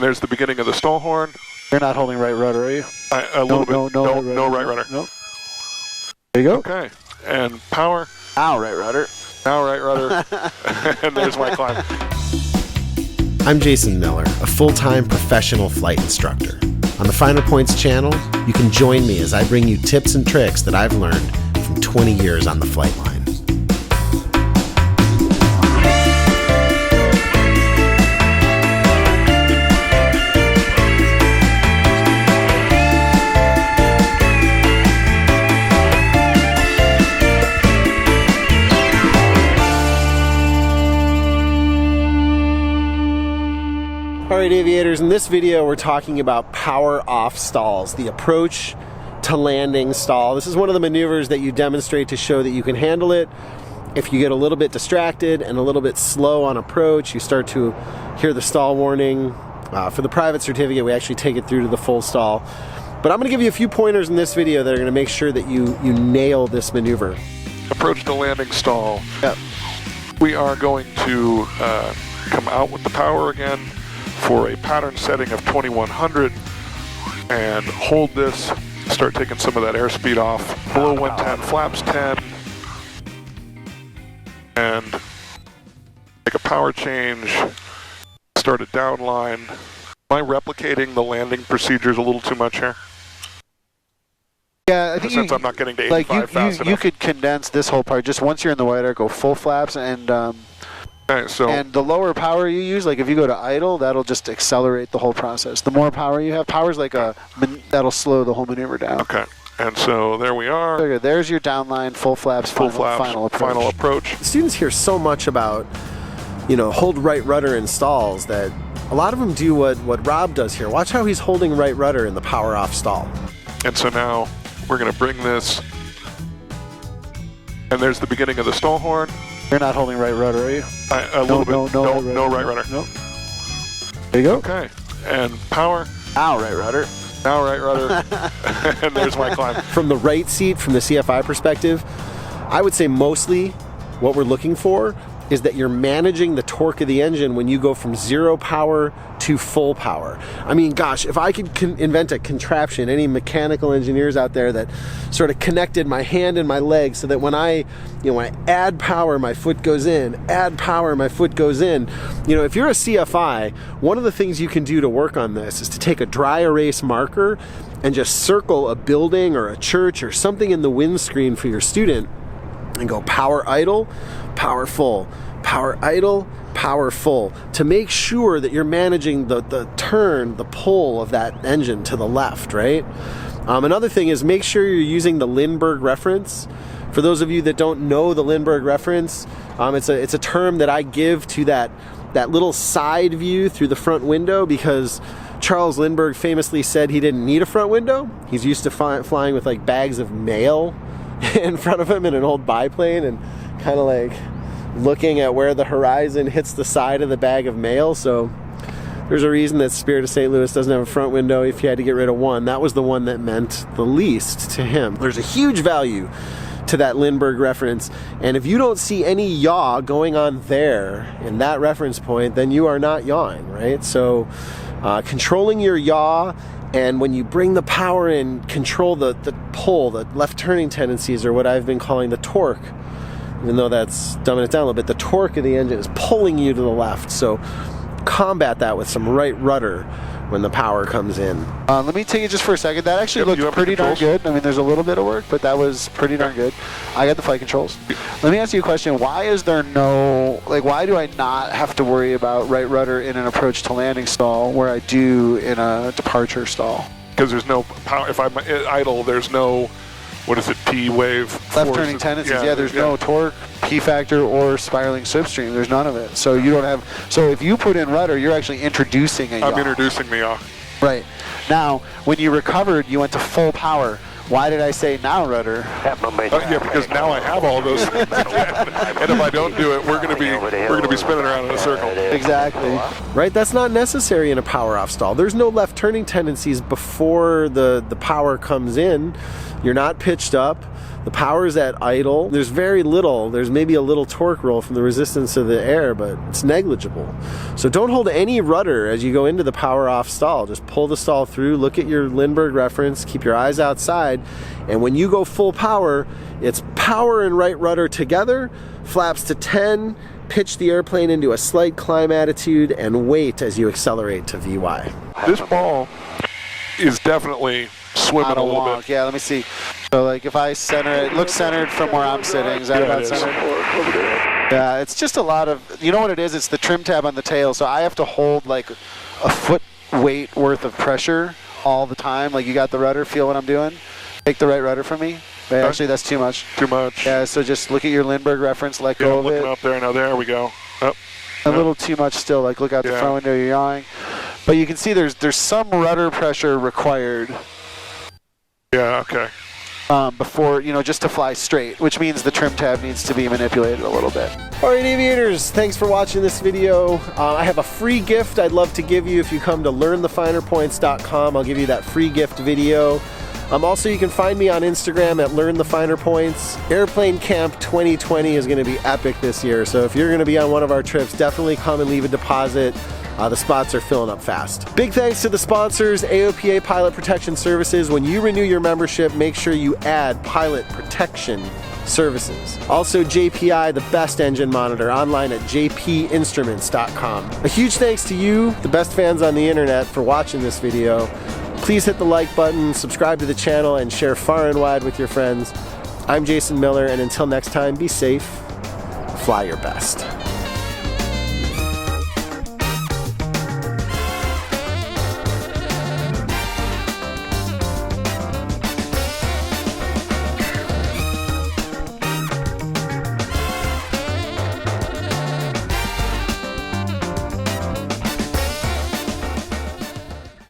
there's the beginning of the stall horn. You're not holding right rudder, are you? A little bit. No right rudder. No. There you go. Okay. And power. Now right rudder. Now right rudder. And there's my climb. I'm Jason Miller, a full-time professional flight instructor. On the Finer Points channel, you can join me as I bring you tips and tricks that I've learned from 20 years on the flight line. Alright aviators, in this video we're talking about power off stalls, the approach to landing stall. This is one of the maneuvers that you demonstrate to show that you can handle it. If you get a little bit distracted and a little bit slow on approach, you start to hear the stall warning. For the private certificate, we actually take it through to the full stall. But I'm going to give you a few pointers in this video that are going to make sure that you nail this maneuver. Approach to landing stall. Yep. We are going to come out with the power again for a pattern setting of 2100 and hold this, start taking some of that airspeed off. Below 110, flaps 10, and make a power change, start a downline. Am I replicating the landing procedures a little too much here? Yeah, I think since I'm not getting to 85 fast enough. You could condense this whole part. Just once you're in the wide air, go full flaps and okay, so and the lower power you use, like if you go to idle, that'll just accelerate the whole process. The more power you have, power's like that'll slow the whole maneuver down. okay, and so there we are. Okay, there's your downline, full flaps, final approach. Students hear so much about, hold right rudder in stalls that a lot of them do what Rob does here. Watch how he's holding right rudder in the power off stall. And so now we're going to bring this, and there's the beginning of the stall horn. You're not holding right rudder, are you? A little bit. No right rudder. No. There you go. Okay. And power. Now right rudder. Now right rudder. And there's my climb. From the right seat, from the CFI perspective, I would say mostly what we're looking for is that you're managing the torque of the engine when you go from 0 power to full power. I mean, gosh, if I could invent a contraption, any mechanical engineers out there that sort of connected my hand and my leg so that when I add power, my foot goes in, add power, my foot goes in. If you're a CFI, one of the things you can do to work on this is to take a dry erase marker and just circle a building or a church or something in the windscreen for your student and go power idle, power full, power idle, power full, to make sure that you're managing the turn, the pull of that engine to the left, right? Another thing is make sure you're using the Lindbergh reference. For those of you that don't know the Lindbergh reference, it's a term that I give to that little side view through the front window, because Charles Lindbergh famously said he didn't need a front window. He's used to flying with like bags of mail in front of him in an old biplane and kind of like looking at where the horizon hits the side of the bag of mail. So there's a reason that Spirit of St. Louis doesn't have a front window. If you had to get rid of one, that was the one that meant the least to him. There's a huge value to that Lindbergh reference, and if you don't see any yaw going on there in that reference point, then you are not yawing, right? So controlling your yaw, and when you bring the power in, control the pull, the left turning tendencies, or what I've been calling the torque, even though that's dumbing it down a little bit. The torque of the engine is pulling you to the left, so combat that with some right rudder when the power comes in. Let me take it just for a second. That actually looked pretty darn good. I mean, there's a little bit of work, but that was pretty darn good. I got the flight controls. Let me ask you a question. Why is there why do I not have to worry about right rudder in an approach to landing stall where I do in a departure stall? Because there's no power. If I'm idle, there's no, what is it, P wave? Left turning tendencies. Yeah, there's no torque, P factor, or spiraling slipstream. There's none of it. So you don't have. So if you put in rudder, you're actually introducing a yaw. I'm introducing the yaw. Right. Now, when you recovered, you went to full power. Why did I say now rudder? Yeah, because now I have all those things again. And if I don't do it, we're going to be spinning around in a circle. Exactly. Right? That's not necessary in a power off stall. There's no left turning tendencies before the power comes in. You're not pitched up. The power is at idle. There's very little. There's maybe a little torque roll from the resistance of the air, but it's negligible. So don't hold any rudder as you go into the power off stall. Just pull the stall through, look at your Lindbergh reference, keep your eyes outside, and when you go full power, it's power and right rudder together, flaps to 10, pitch the airplane into a slight climb attitude, and wait as you accelerate to VY. This ball is definitely swimming a little bit. Yeah, let me see. So like if I center it, looks centered from where I'm sitting. Is that about centered? Over there. Yeah, it's just a lot of, you know what it is? It's the trim tab on the tail. So I have to hold like a foot weight worth of pressure all the time. Like you got the rudder, feel what I'm doing? Take the right rudder from me. Wait, actually, that's too much. Too much. Yeah, so just look at your Lindbergh reference, let go of it. Looking up there, now there we go. Oh. A little too much still, like look out the front window, you're yawing. But you can see there's some rudder pressure required. Yeah, okay. Before, you know, just to fly straight, which means the trim tab needs to be manipulated a little bit. All right, aviators, thanks for watching this video. I have a free gift I'd love to give you if you come to learnthefinerpoints.com. I'll give you that free gift video. Also, you can find me on Instagram at Learn the Finer Points. Airplane Camp 2020 is going to be epic this year, so if you're going to be on one of our trips, definitely come and leave a deposit. The spots are filling up fast. Big thanks to the sponsors, AOPA Pilot Protection Services. When you renew your membership, make sure you add Pilot Protection Services. Also, JPI, the best engine monitor, online at jpinstruments.com. A huge thanks to you, the best fans on the internet, for watching this video. Please hit the like button, subscribe to the channel, and share far and wide with your friends. I'm Jason Miller, and until next time, be safe, fly your best.